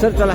Sir चला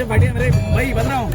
फाटी भाई बन रहा हूँ।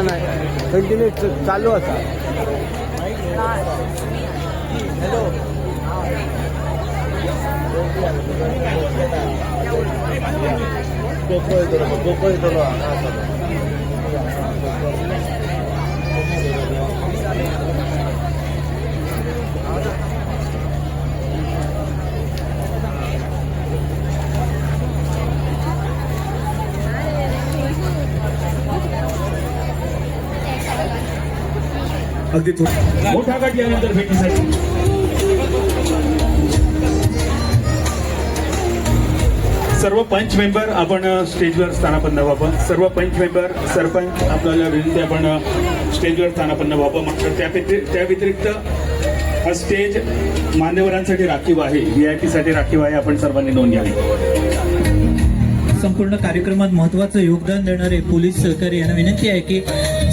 नाही कंटिन्यू चालू असा। हॅलो अगदी मोठा गट यानंतर भेटीसाठी सर्व पंच मेंबर आपण स्टेजवर स्थानापन्न व्हावं। सर्व पंच मेंबर सरपंच आपल्याला विनंती आपण स्टेजवर स्थानापन्न व्हावं। मात्र त्या व्यतिरिक्त हा स्टेज मान्यवरांसाठी राखीव आहे, VIP साठी राखीव आहे, आपण सर्वांनी नोंद घ्यावी। संपूर्ण कार्यक्रमात महत्त्वाचं योगदान देणारे पोलीस सहकारी यांना विनंती आहे की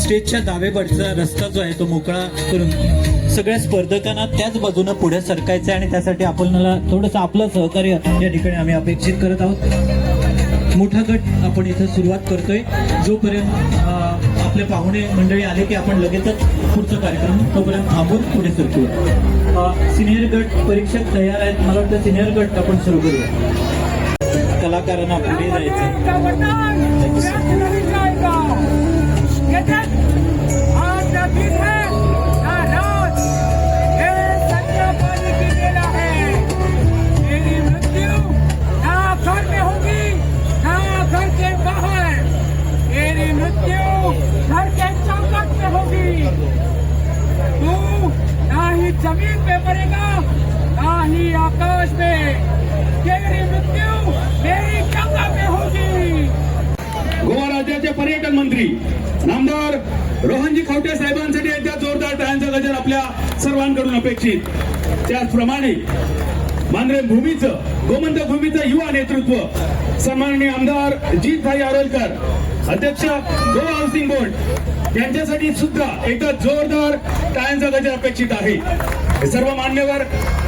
स्टेजच्या डावेकडचा रस्ता जो आहे तो मोकळा करून सगळ्या स्पर्धकांना त्याच बाजूने पुढे सरकायचं आणि त्यासाठी आपल्याला थोडंसं आपलं सहकार्य या ठिकाणी आम्ही अपेक्षित करत आहोत। मोठा गट आपण इथं सुरुवात करतोय। जोपर्यंत आपले पाहुणे मंडळी आले की आपण लगेचच पुढचा कार्यक्रम तोपर्यंत थांबून पुढे सरकूया। सिनियर गट परीक्षक तयार आहेत, मला वाटतं सिनियर गट आपण सुरू करूया। कलाकारांना पुढे जायचं. जमीन पे पड़ेगा ना ही आकाश में. तेरी मृत्यु मेरी गंगा में होगी. गोवा राज्याचे पर्यटन मंत्री नामदार रोहनजी खवटे साहेबांसाठी एकदा जोरदार टाळ्यांचा गजर आपल्या सर्वांकडून अपेक्षित. त्याचप्रमाणे मांद्रे भूमीचं गोमंतक भूमीचं युवा नेतृत्व सन्माननीय आमदार जीतभाई आरोलकर अध्यक्ष गोवा हाऊसिंग बोर्ड यांच्यासाठी सुद्धा एकदा जोरदार टाळ्यांचा गजर अपेक्षित आहे. हे सर्व मान्यवर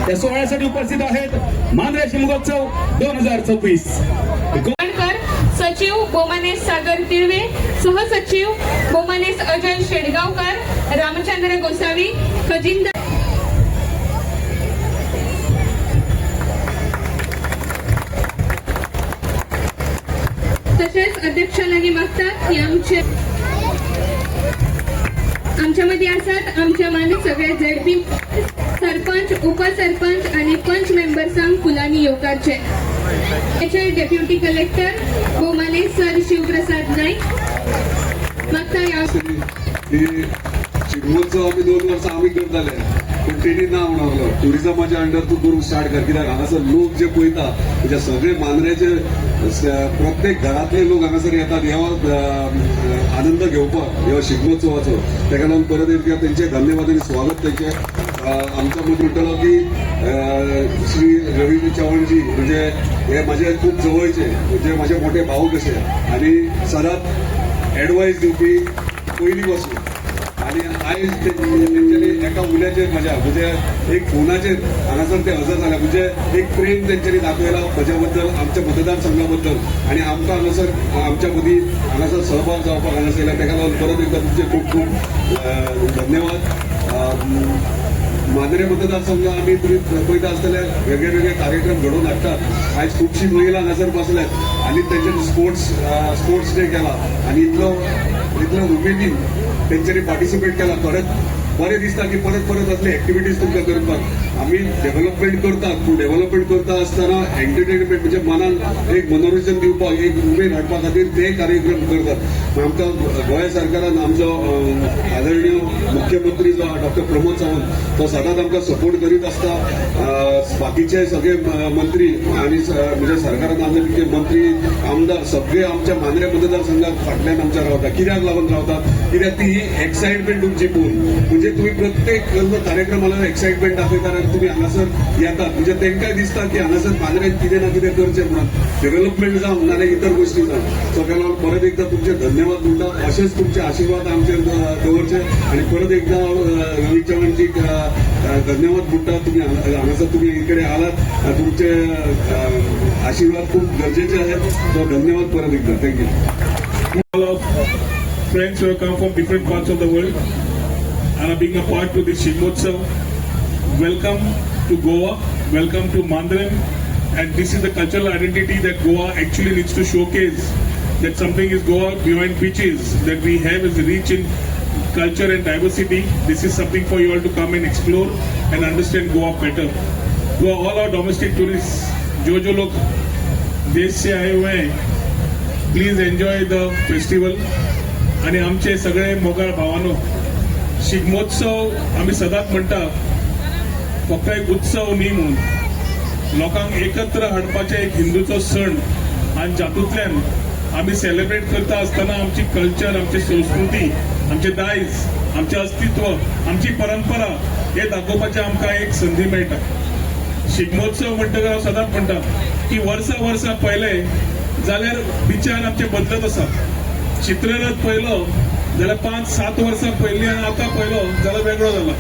या सोहळ्यासाठी उपस्थित आहेत. मांद्रे शिमगोत्सव 2024. सचिव बोमानेस सागर तिळवे, सहसचिव बोमानेस अजय शेडगावकर, रामचंद्र गोसावी, खजिनदार तसेच अध्यक्षांनी मागतात की आमच्यामध्ये असतात आमच्या माने सगळे झेडपी सरपंच, उपसरपंच आणि पंच मेंबर्सांक फुलांनी येवकारचे. Deputy collector Bomane sir Shivprasad Naik मागता या शिगमोत्सव आम्ही 2 वर्ष आम्ही करताले पण तेणी ना म्हणलो टुरिझमाच्या अंडर तू करूंक स्टार्ट कर. कित्याक हांगासर लोक जे पळयता म्हणजे सगळे मांद्रेचे प्रत्येक घरातले लोक हांगासर येतात ह्या आनंद घेवपाक ह्या शिगमोत्सवाचो. ताका लागून परत एकदा तेंचे धन्यवाद आणि स्वागत तेंचे. आमच्या मदीं म्हणटलो की श्री रवी चव्हाणजी म्हणजे हे माझे खूप जवळचे म्हणजे माझे मोठे भाऊ कसे आणि सदांच एडवायस दिवपी पयलीं पासून. आणि आयज तेंच्यांनी एका उल्याचेर म्हज्या म्हणजे एक फोनाचेर हांगासर ते हजर जाले म्हणजे एक प्रेम तेंच्यांनी दाखयला म्हज्या बद्दल आमच्या मतदारसंघा बद्दल आणि आमकां हांगासर आमच्या मदीं हांगासर सहभाग जावपाक हांगासर येयला. ताका लागून परत एकदा तुमचे खूप खूप धन्यवाद. मांद्रे मतदारसंघ आम्ही तुम्ही पळयता आसतले वेगळे वेगळे कार्यक्रम घडोवन हाडटात. आयज खुबशी महिला हांगासर बसल्यात आणि तेंच्यांनी स्पोर्ट्स डे केला आणि इतलो उमेदीन तेंच्यांनी पार्टिसिपेट केला. बरें दिसता की परत परत असले ऍक्टिव्हिटीज तुमकां करपाक. आमी डेव्हलपमेंट करतात पूण डेव्हलपमेंट करता आसतना एंटरटेनमेंट म्हणजे मनान एक मनोरंजन दिवपाक एक उमेद हाडपा खातीर ते कार्यक्रम करतात. आमकां गोंय सरकारान आमचो आदरणीय मुख्यमंत्री जो डॉक्टर प्रमोद सावंत तो सदांच आमकां सपोर्ट करीत आसता. बाकीचे सगळे मंत्री आणि म्हणजे सरकारान आमचे मंत्री आमदार सगळे आमच्या मांद्रे मतदारसंघात फाटल्यान आमच्या रावतात. कित्याक लागून रावतात? कित्याक ती एक्साइटमेंट तुमची पळोवन म्हणजे तुम्ही प्रत्येक कार्यक्रमाला एक्साइटमेंट दाखयता आणि तुम्ही हांगासर येतात म्हणजे तांकांय दिसता की हांगासर मांद्रेन कितें ना कितें करचें म्हणून डेव्हलपमेंट जावं नाल्यार इतर गोष्टी जावं. सगळ्या लागून परत एकदा तुमचे धन्यवाद म्हणटा. असेच तुमचे आशीर्वाद आमचेर दवरचे आणि परत एकदा रवी चव्हाणजी धन्यवाद म्हणटा. तुम्ही हांगासर तुम्ही इकडे आलात तुमचे आशीर्वाद खूप गरजेचे आहेत. तो धन्यवाद परत एकदा. Thank you. Friends who have come from different parts of the world and are being a part to this Shigmotsav. Welcome to Goa, welcome to Mandren, and this is the cultural identity that Goa actually needs to showcase. That something is Goa beyond beaches, that we have is rich in culture and diversity. This is something for you all to come and explore and understand Goa better. To all our domestic tourists, जो लोग देश से आए हुए हैं, please enjoy the festival. आणि आमचे सगळे मोगाळ भावानो, शिगमोत्सव आम्ही सदांच म्हणटा फक्त एक उत्सव न्ही म्हणून लोकांक एकत्र हाडपाचे एक हिंदूचो सण आणि जातूंतल्यान आम्ही सेलिब्रेट करता आसतना आमची कल्चर, आमची संस्कृती, आमचे दायज, आमचे अस्तित्व, आमची परंपरा हे दाखोवपाचे आमकां एक संधी मेळटा. शिगमोत्सव म्हणटकच हांव सदांच म्हणटा की वर्सां पयले जाल्यार बिचार आमचे बदलत आसा. चित्ररथ पयलो जाल्यार 5-7 वर्सां पयलीं आनी आतां पयलो जाल्यार वेगळो जाला.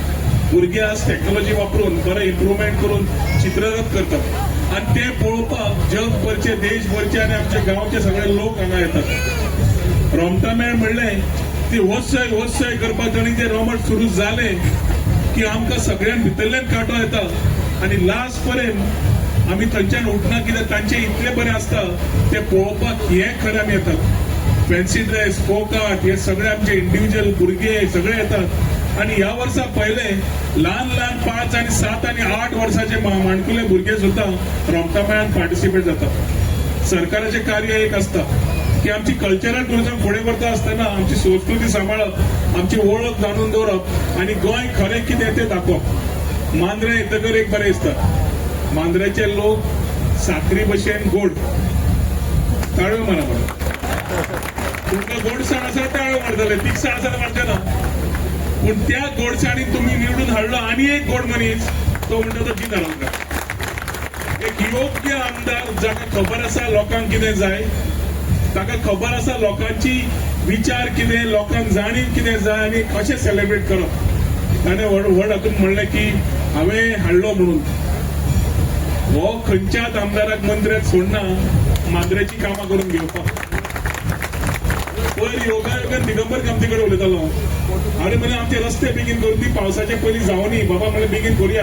भुरगे आज टेक्नॉलॉजी वापरून बरें इम्प्रुवमेंट करून चित्ररथ करतात आणि ते पळोवपाक जगभरचे, देशभरचे आणि आमचे गांवचे सगळे लोक हांगा येतात. रोमटामेळ म्हणलें ती होसय करपाक आनी ते रोमट सुरू जालें की आमकां सगळ्यान भितरल्यान कांटो येता आणि लास्ट पर्यंत आम्ही थंयच्यान उठना कित्याक तांचे इतले बरें आसता ते पळोवपाक हे खरें आमी येतात. फॅन्सी ड्रेस, फोक आर्ट हे सगळे आमचे इंडिव्हिज्युअल भुरगे सगळे येतात. आणि ह्या वर्सा पहिले ल्हान ल्हान 5 आणि 7 आणि 8 वर्साचे माणकुले भुरगे सुद्धा रोमटा मेळ्यान पार्टिसिपेट जातात. सरकाराचे कार्य एक असता की आमची कल्चरल टुरिझम फुडें व्हरता आसतना आमची संस्कृती सांबाळप, आमची वळख जाणून दवरप आणि गोंय खरें कितें तें दाखोवप. मांद्रे येतकर एक बरें दिसता. मांद्रेचे लोक साखरी भशेन गोड. ताळयो मारा म्हणून तुमकां गोडसाण आसा ताळयो मारतले, तिखसाण आसा म्हणचे ना. पूण त्या गोडसाणीक तुम्ही निवडून हाडलो आनी एक गोड मनीस, तो म्हणटा तो जीत आरोलकर. एक योग्य आमदार जाका खबर आसा लोकांक कितें जाय, ताका खबर आसा लोकांची विचार कितें, लोकांक जाणीव कितें जाय आनी कशें सेलिब्रेट करप. ताणें व्हड हातून म्हणलें की हांवें हाडलो म्हणून. हो खंयच्याच आमदाराक मंत्र्याक सोडना मांद्रेची कामां करून घेवपाक. पयर योगायोगान दिगंबर कामती कडेन उलयतालो. अरे म्हणे आमचे रस्ते बेगीन करून दी, पावसाचे पयलीं जावनी बाबा म्हणे बेगीन करूया.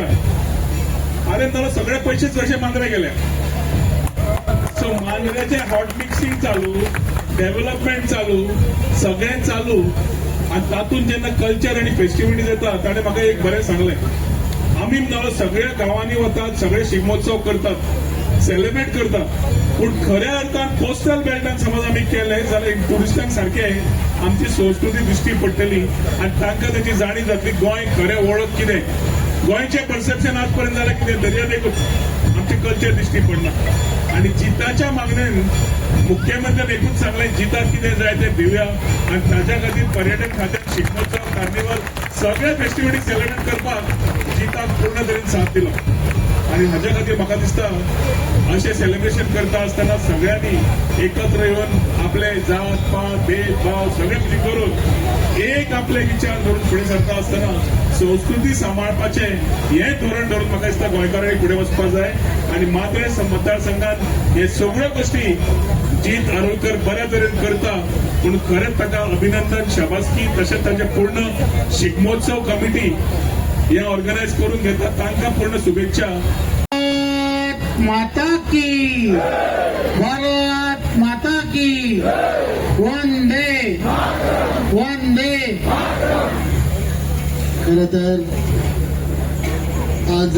अरे तालो सगळे पयशेच कशे मांद्रे गेले. सो मांद्रेचे हॉट मिक्सिंग चालू, डेव्हलपमेंट चालू, सगळें चालू. आणि तातूंत जेन्ना कल्चर आणि फेस्टिविटीज येता ताणें म्हाका एक बरें सांगलें. आमी सगळ्या गांवांनी वतात, सगळे शिगमोत्सव करतात, सेलिब्रेट करतात. पूण खऱ्या अर्थान कोस्टल बेल्टान समज आमी केले जाल्यार टुरिस्टांक सारखे आमची संस्कृती दिश्टी पडटली आनी तांकां ताची जाणीव जातली गोंय खरें वळख कितें. गोंयचें परसेप्शन आज पर्यंत जाल्यार कितें दर्यादेगूच आमचे कल्चर दिश्टी पडना. आणि जिताच्या मागणेन मुख्यमंत्र्यान एकूच सांगलें जिताक कितें जाय तें दिवया आनी ताच्या खातीर पर्यटन खात्यान शिगमोत्सव, कार्निवल सगळे फेस्टिविटी सेलिब्रेट करपाक जिताक पूर्ण तरेन साथ दिलो. आणि हाच्या खातीर म्हाका दिसता अशें सेलिब्रेशन करता आसतना सगळ्यांनी एकत्र येवन आपले जात पात भेदभाव सगळे करून एक आपले विचार धरून फुडें सरता आसतना संस्कृती सांबाळपाचे हें धोरण धरून म्हाका दिसता गोंयकारांनी फुडें वचपाक जाय. आणि मांद्रे मतदारसंघात हे सगळ्यो गोष्टी जीत आरोलकर बऱ्या तरेन करता. पूण खरेंच ताका अभिनंदन, शाबासकी. तशेंच ताचे पूर्ण शिगमोत्सव कमिटी हे ऑर्गनायज करून घेता. तांकां पूर्ण शुभेच्छा. माता की, भारत माता की, वंदे वंदे. खरं तर आज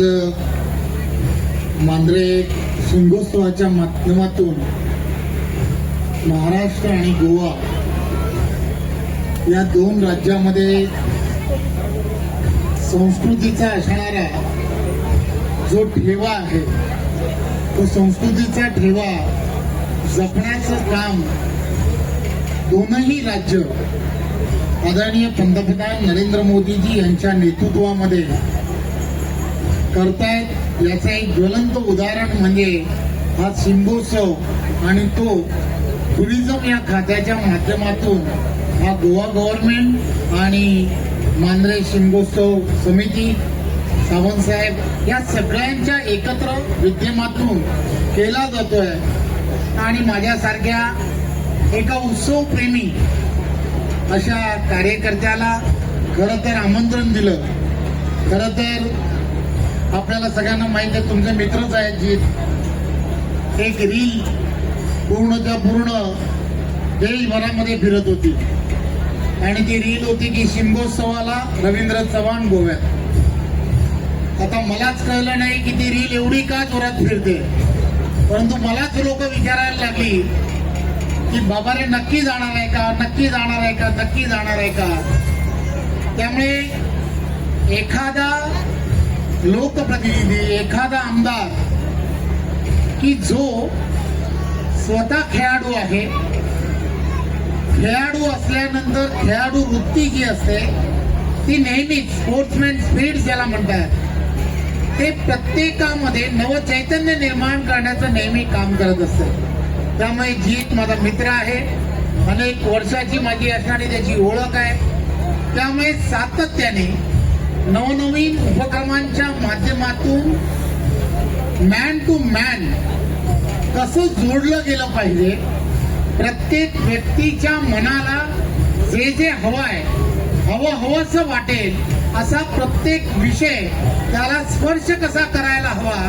मांद्रे शिमगोत्सवाच्या माध्यमातून महाराष्ट्र आणि गोवा या दोन राज्यामध्ये संस्कृतीचा असणारा जो ठेवा आहे तो संस्कृतीचा ठेवा जपण्याचं काम दोनही राज्य आदरणीय पंतप्रधान नरेंद्र मोदीजी यांच्या नेतृत्वामध्ये करतायत. याचं एक ज्वलंत उदाहरण म्हणजे हा शिमगोत्सव आणि तो टुरिझम या खात्याच्या माध्यमातून हा गोवा गव्हर्नमेंट आणि मांद्रे शिमगोत्सव समिती, सावंत साहेब या सगळ्यांच्या एकत्र विद्यमातून केला जातोय. आणि माझ्यासारख्या एका उत्सव प्रेमी अशा कार्यकर्त्याला खरं तर आमंत्रण दिलं. खरं तर आपल्याला सगळ्यांना माहिती आहे, तुमचे मित्रच आहेत जी एक रील पूर्णच्या पूर्ण देशभरामध्ये फिरत होती आणि ती रील होती की शिमगोत्सवाला रवींद्र चव्हाण गोव्यात. आता मलाच कळलं नाही की ती रील एवढी का जोरात फिरते, परंतु मलाच लोक विचारायला लागली की बाबा रे नक्की जाणार आहे का, नक्की जाणार आहे का, नक्की जाणार आहे का. त्यामुळे एखादा लोकप्रतिनिधी, एखादा आमदार की जो स्वतः खेळाडू आहे, खेळाडू असल्यानंतर खेळाडू वृत्ती जी असते ती नेहमीच स्पोर्ट्समॅन स्पिरिट ज्याला म्हणतात ते प्रत्येकामध्ये नवचैतन्य निर्माण करण्याचं नेहमी काम करत असते. त्यामुळे जीत माझा मित्र आहे, अनेक वर्षाची माझी असणारी त्याची ओळख आहे. त्यामुळे सातत्याने नवनवीन उपक्रमांच्या माध्यमातून मॅन टू मॅन कसं जोडलं गेलं पाहिजे, प्रत्येक व्यक्तीच्या मनाला जे जे हवंय, हवंसं वाटेल असा प्रत्येक विषय त्याला स्पर्श कसा करायला हवा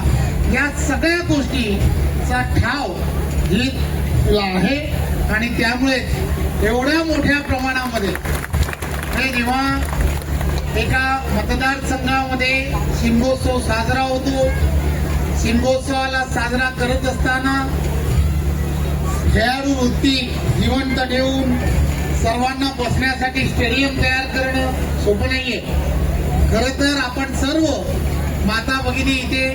या सगळ्या गोष्टीचा ठाव घेतला आहे आणि त्यामुळे एवढ्या मोठ्या प्रमाणामध्ये हे जेव्हा एका मतदारसंघामध्ये शिमगोत्सव साजरा होतो, शिमगोत्सवाला साजरा करत असताना खेळाडू वृत्ती जिवंत ठेवून सर्वांना बसण्यासाठी स्टेडियम तयार करणं सोपं नाहीये. खरं तर आपण सर्व माता भगिनी इथे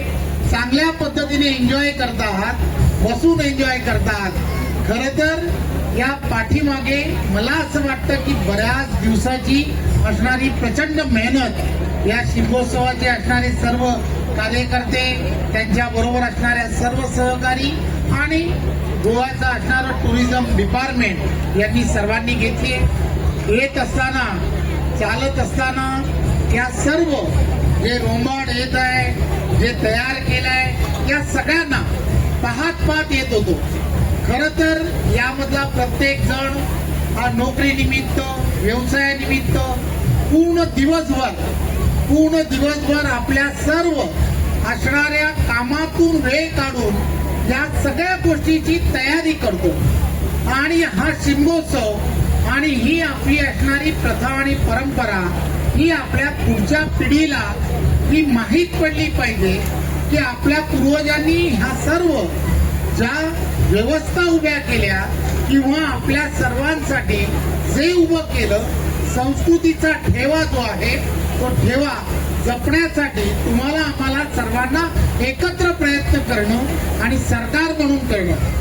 चांगल्या पद्धतीने एन्जॉय करत आहात, बसून एन्जॉय करत आहात. खरं तर या पाठीमागे मला असं वाटतं की बऱ्याच दिवसाची असणारी प्रचंड मेहनत, या शिमगोत्सवाचे असणारे सर्व कार्यकर्ते, त्यांच्या बरोबर असणाऱ्या सर्व सहकारी आणि गोव्याचं असणारं टुरिझम डिपार्टमेंट यांनी सर्वांनी घेतली. येत असताना, चालत असताना या सर्व जे रोंबाड येत आहे, जे तयार केलंय, या सगळ्यांना पाहत येत होतो. खरं तर यामधला प्रत्येक जण हा नोकरीनिमित्त, व्यवसायानिमित्त पूर्ण दिवसभर आपल्या सर्व असणाऱ्या कामातून वेळ काढून या सगळ्या गोष्टीची तयारी करतो. आणि हा शिमगोत्सव आणि ही आपली असणारी प्रथा आणि परंपरा ही आपल्या पुढच्या पिढीला ही माहीत पडली पाहिजे की आपल्या पूर्वजांनी ह्या सर्व ज्या व्यवस्था उभ्या केल्या किंवा आपल्या सर्वांसाठी जे उभं केलं, संस्कृतीचा ठेवा जो आहे तो ठेवा जपण्यासाठी तुम्हाला आम्हाला सर्वांना एकत्र प्रयत्न करणं आणि सरकार म्हणून करणं,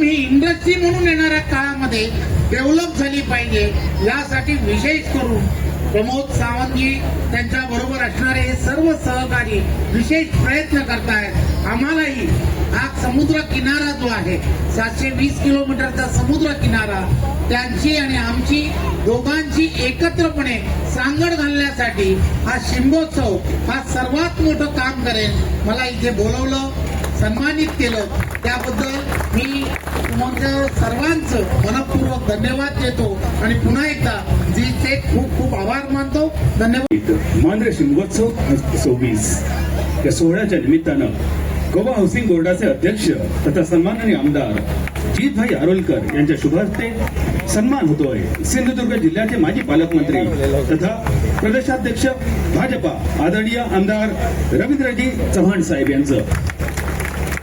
ही इंडस्ट्री म्हणून येणाऱ्या काळामध्ये डेव्हलप झाली पाहिजे. यासाठी विशेष करून प्रमोद सावंतजी त्यांच्या बरोबर असणारे हे सर्व सहकारी विशेष प्रयत्न करतायत. आम्हालाही हा समुद्र किनारा जो आहे 720 किलोमीटरचा समुद्र किनारा, त्यांची आणि आमची दोघांची एकत्रपणे सांगड घालण्यासाठी हा शिमगोत्सव हा सर्वात मोठं काम करेल. मला इथे बोलवलं, सन्मानित केलं, त्याबद्दल मी तुमच्या सर्वांचं मनपूर्वक धन्यवाद देतो आणि पुन्हा एकदा जीचे खूप खूप आभार मानतो. धन्यवाद. मांद्रे शिमगोत्सव 26 या सोहळ्याच्या निमित्तानं गोवा हाऊसिंग बोर्डाचे अध्यक्ष तथा सन्माननीय आमदार जितभाई आरोलकर यांच्या शुभ हस्ते सन्मान होतोय. सिंधुदुर्ग जिल्ह्याचे माजी पालकमंत्री तथा प्रदेशाध्यक्ष भाजपा आदरणीय आमदार रवींद्रजी चव्हाण साहेब यांचं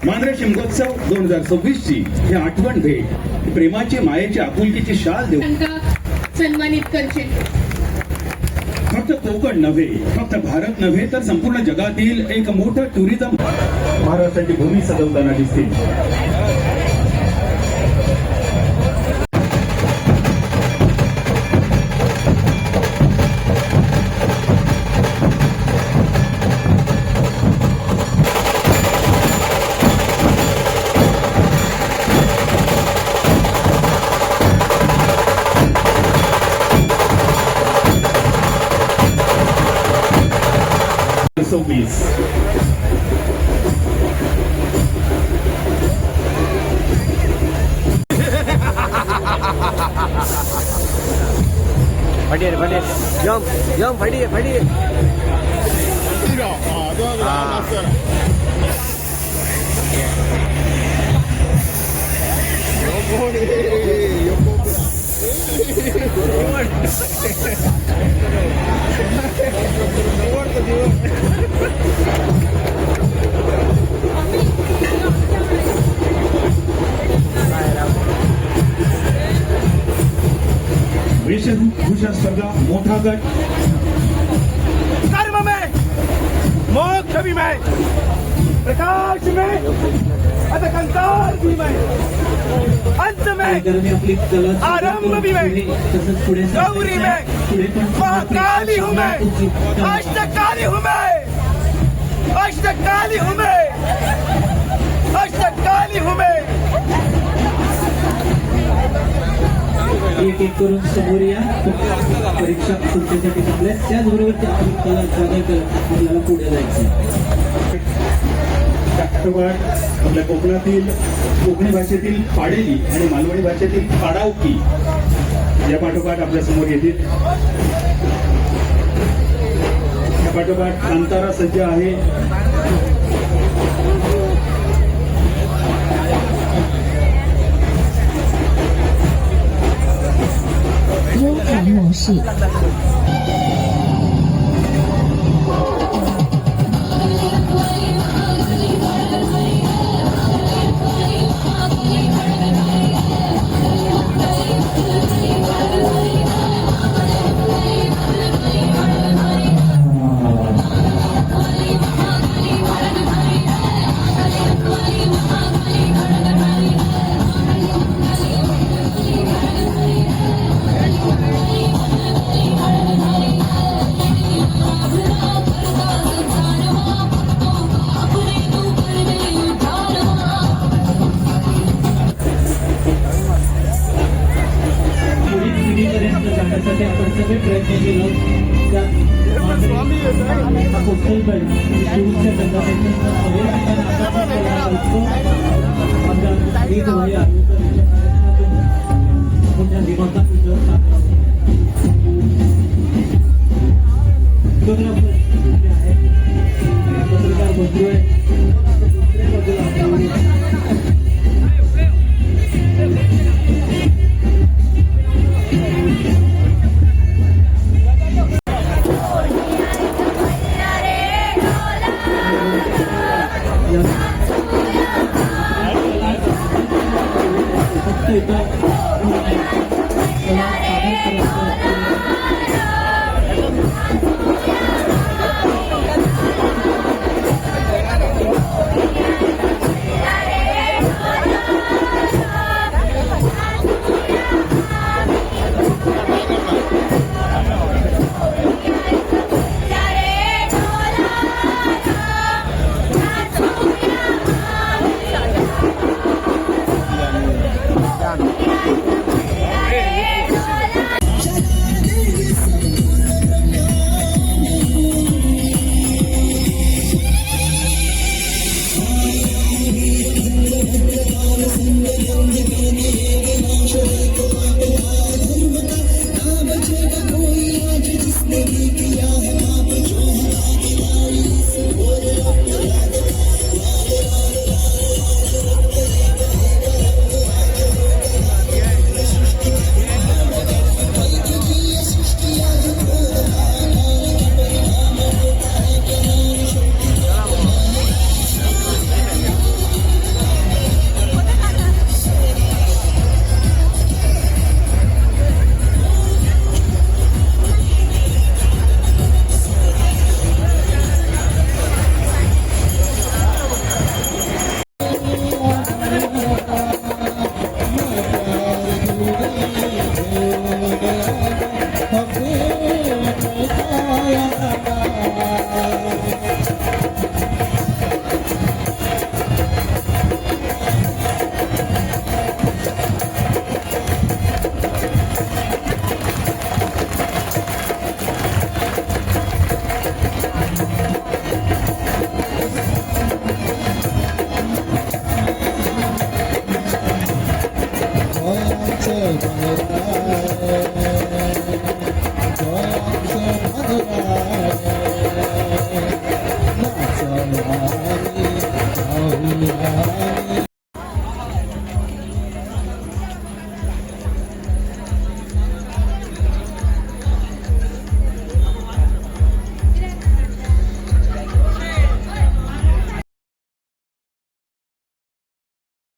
मांद्रे शिमगोत्सव 2026 ची ही आठवण भेट, प्रेमाची, मायेची, आपुलकीची शाल देऊन सन्मानित करचे. फक्त कोकण नव्हे, फक्त भारत नव्हे तर संपूर्ण जगातील एक मोठं टुरिझम महाराष्ट्राची भूमी सजवताना दिसते. फटिये जम फटिये वेशभूषा स्पर्धा मोठा गट कर्म में, मोक्ष भी में, प्रकाश में, अंधकार भी में, अंत में, आरंभ भी में, गौरी में, महाकाली हूँ मैं, अष्टकाली हूँ मैं, अष्टकाली हूँ मैं, अष्टकाली हूँ मैं. एक एक करून समोर या. परीक्षा तुमच्यासाठी थांबल्या, त्याचबरोबर ते आपली कला सादर करत आपल्याला पुढे जायचं. आपल्या कोकणातील कोकणी भाषेतील पाडेली आणि मालवणी भाषेतील पाडावकी या पाठोपाठ आपल्या समोर येतील. या पाठोपाठ कांतारा सज्ज आहे. 优化模式。पुढील पिढीपर्यंत जाण्यासाठी आपण सगळे प्रयत्न केलो. त्या पोस्टल बॅलट शिवच्या संघटनेचा मोठ्या दिमागात पत्रकार बंधू आहे. फक्त Oh,